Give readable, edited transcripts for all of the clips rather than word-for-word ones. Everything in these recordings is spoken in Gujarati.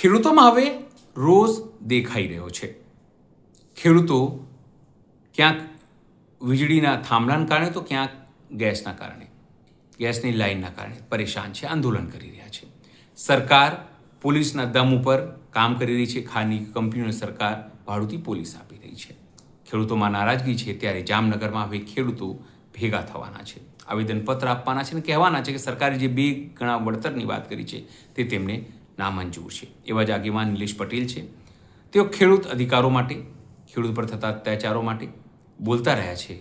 ખેડૂતોમાં હવે રોષ દેખાઈ રહ્યો છે. ખેડૂતો ક્યાંક વીજળીના થાંભલાના કારણે તો ક્યાંક ગેસના કારણે, ગેસની લાઇનના કારણે પરેશાન છે, આંદોલન કરી રહ્યા છે. સરકાર પોલીસના દમ ઉપર કામ કરી રહી છે. ખાનગી કંપનીઓને સરકાર ભાડુંથી પોલીસ આપી રહી છે. ખેડૂતોમાં નારાજગી છે, ત્યારે જામનગરમાં હવે ખેડૂતો ભેગા થવાના છે, આવેદનપત્ર આપવાના છે અને કહેવાના છે કે સરકારે જે 2 ગણા વળતરની વાત કરી છે તે તેમને નામંજૂર છે. એવા જ આગેવાન નિલેશ પટેલ છે. તેઓ ખેડૂત અધિકારો માટે, ખેડૂત પર થતા અત્યાચારો માટે બોલતા રહ્યા છે,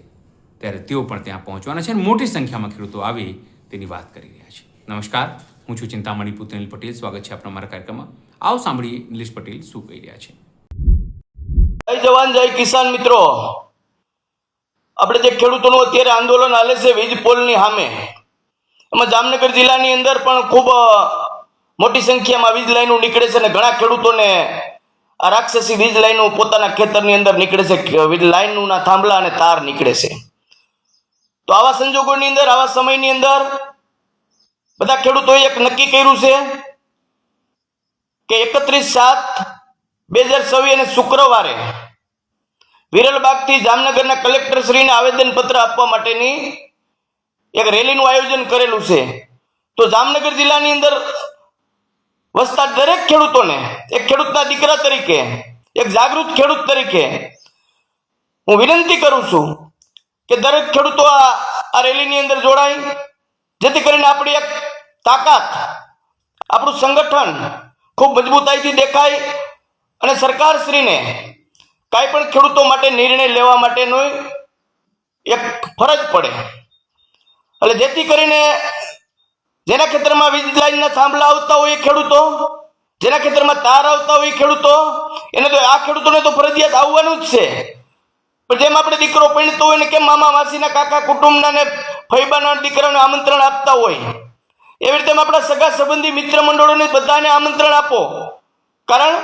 ત્યારે તેઓ પણ ત્યાં પહોંચવાના છે અને મોટી સંખ્યામાં ખેડૂતો આવે તેની વાત કરી રહ્યા છે. નમસ્કાર, હું છું ચિંતામણી પુત્ર નિલ પટેલ. સ્વાગત છે આપણા મારા કાર્યક્રમમાં. આવો સાંભળીએ નિલેશ પટેલ શું કહી રહ્યા છે. જય જવાન જય કિસાન મિત્રો, આપણે જે ખેડૂતોનું અત્યારે આંદોલન હાલે છે વીજ પોલની સામે, એમાં જામનગર જિલ્લાની અંદર પણ ખૂબ મોટી સંખ્યામાં વીજ લાઈનો નીકળે છે અને ઘણા ખેડૂતોને આ રાક્ષસી વીજ લાઈનો પોતાના ખેતરની અંદર નીકળે છે. વીજ લાઈનના થાંભલા અને તાર નીકળે છે. તો આવા સંજોગોની અંદર, આવા સમયની અંદર બધા ખેડૂતોએ એક નક્કી કર્યું છે કે 31/7/2024 અને શુક્રવારે વિરલબાગથી જામનગરના કલેક્ટરશ્રીને આવેદનપત્ર આપવા માટેની એક રેલીનું આયોજન કરેલું છે. તો જામનગર જિલ્લાની અંદર વસતા દરેક ખેડૂતોને, એક ખેડૂતના દીકરા તરીકે, એક જાગૃત ખેડૂત તરીકે હું વિનંતી કરું છું કે દરેક ખેડૂતો આ રેલીની અંદર જોડાય, જેથી કરીને આપણી એક તાકાત, આપણું સંગઠન ખૂબ મજબૂતાઈથી દેખાય અને સરકારશ્રીને કાંઈ પણ ખેડૂતો માટે નિર્ણય લેવા માટેનો એક ફરજ પડે. એટલે જેથી કરીને જેના ખેતરમાં વીજ લાઈનના થાંભલા આવતા હોય એ ખેડૂતો, જેના ખેતરમાં તાર આવતા હોય એ ખેડૂતો, એને તો આ ખેડૂતોને તો ફરજિયાત આવવાનું જ છે. પણ જેમ આપણે દીકરો પરણતો હોય ને કેમ મામા માસીના કાકા કુટુંબના ને ફઈબાના દીકરાને આમંત્રણ આપતા હોય, એવી રીતે આપણા સગા સંબંધી મિત્ર મંડળોને બધાને આમંત્રણ આપો. કારણ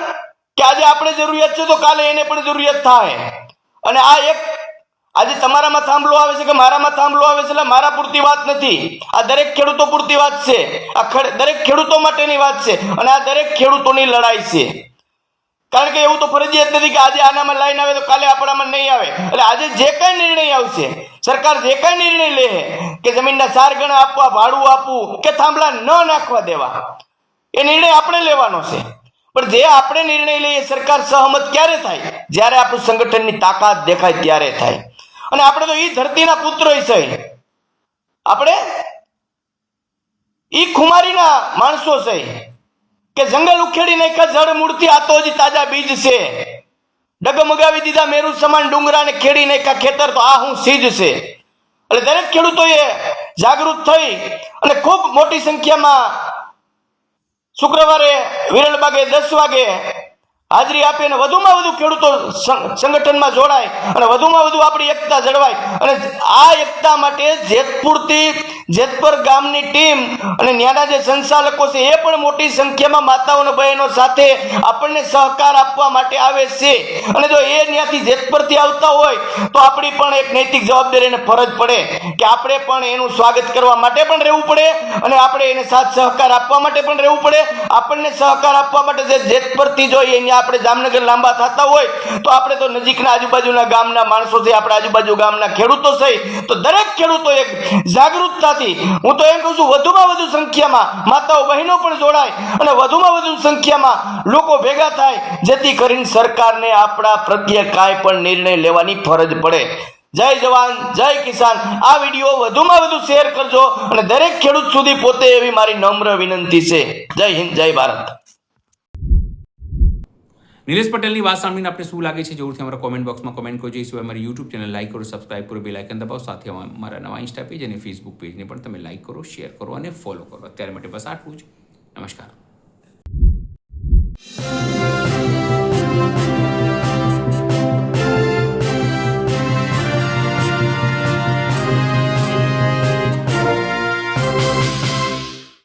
કે આજે આપણે જરૂરિયાત છે તો કાલે એને પણ જરૂરિયાત થાય. અને આ એક આજે તમારામાં થાંભલો આવે છે કે મારામાં થાંભલો આવે છે, એટલે મારા પૂરતી વાત નથી, આ દરેક ખેડૂતો પૂરતી વાત છે. આ દરેક ખેડૂતો માટેની વાત છે અને આ દરેક ખેડૂતોની લડાઈ છે. કારણ કે એવું તો ફરજિયાત નથી કે આજે આનામાં લાઈન આવે તો કાલે આપણામાં નહીં આવે. એટલે આજે જે કાંઈ નિર્ણય આવશે, સરકાર જે કાંઈ નિર્ણય લે કે જમીનના 4 ગણા આપવા, ભાડું આપવું કે થાંભલા ન નાખવા દેવા, એ નિર્ણય આપણે લેવાનો છે. પણ જે આપણે નિર્ણય લઈએ સરકાર સહમત ક્યારે થાય? જ્યારે આપણું સંગઠનની તાકાત દેખાય ત્યારે થાય. અને આપણે તો ઈ ધરતીના પુત્રો છે, આપણે ઈ ખુમારીના માણસો છે કે જંગલ ઉખેડી નાખ્યા જળ મૂળથી, આ તો હજી તાજા બીજ છે. ડગમગાવી દીધા મેરુ સમાન ડુંગરાને, ખેડી નાખ્યા ખેતર, તો આ હું સીજ છે. એટલે દરેક ખેડૂતોએ જાગૃત થઈ અને ખૂબ મોટી સંખ્યામાં શુક્રવારે વિરલબાગે 10 વાગે હાજરી આપી અને વધુમાં વધુ ખેડૂતો સંગઠનમાં જોડાય અને વધુમાં વધુ આપણી એકતા જળવાય. અને આ એકતા માટે જેતપુર ગામની ટીમ અને ત્યાંના જે સંચાલકો છે એ પણ મોટી સંખ્યામાં માતાઓ અને બહેનો સાથે આપણને સહકાર આપવા માટે આવે છે. અને જો એ ત્યાંથી જેતપુરથી આવતા હોય તો આપણી પણ એક નૈતિક જવાબદારી અને ફરજ પડે કે આપણે પણ એનું સ્વાગત કરવા માટે પણ રહેવું પડે અને આપણે એને સાથ સહકાર આપવા માટે પણ રહેવું પડે. આપણને સહકાર આપવા માટે જે જેતપુરથી જોઈએ આપણે જામનગર લાંબા થતા હોય તો આપણે તો નજીકના આજુબાજુના ગામના માણસો છે, આપણા આજુબાજુ ગામના ખેડૂતો છે, તો દરેક ખેડૂતો એક જાગૃતતાથી, હું તો એમ કહું છું વધુમાં વધુ સંખ્યામાં માતાઓ બહેનો પણ જોડાય અને વધુમાં વધુ સંખ્યામાં લોકો ભેગા થાય, જેથી કરીને સરકારને આપણા પ્રત્યે કાંઈ પણ નિર્ણય લેવાની ફરજ પડે. જય જવાન જય કિસાન. આ વિડીયો વધુમાં વધુ શેર કરજો અને દરેક ખેડૂત સુધી પોતે એવી મારી નમ્ર વિનંતી છે. જય હિન્દ, જય ભારત. નિલેશ પટેલની વાત સાંભળીને આપણે શું લાગે છે જરૂરથી અમારા કોમેન્ટ બોક્સમાં કોમેન્ટ કરજો. એ સિવાય અમારી યુટ્યુબ ચેનલ લાઈક કરો, સબસ્ક્રાઇબ કરો, બેલ આઇકન દબાવો. સાથે અમારા નવા ઇન્સ્ટા પેજ અને ફેસબુક પેજને પણ તમે લાઈક કરો, શેર કરો અને ફોલો કરો. અત્યારે માટે બસ આટલું જ. નમસ્કાર.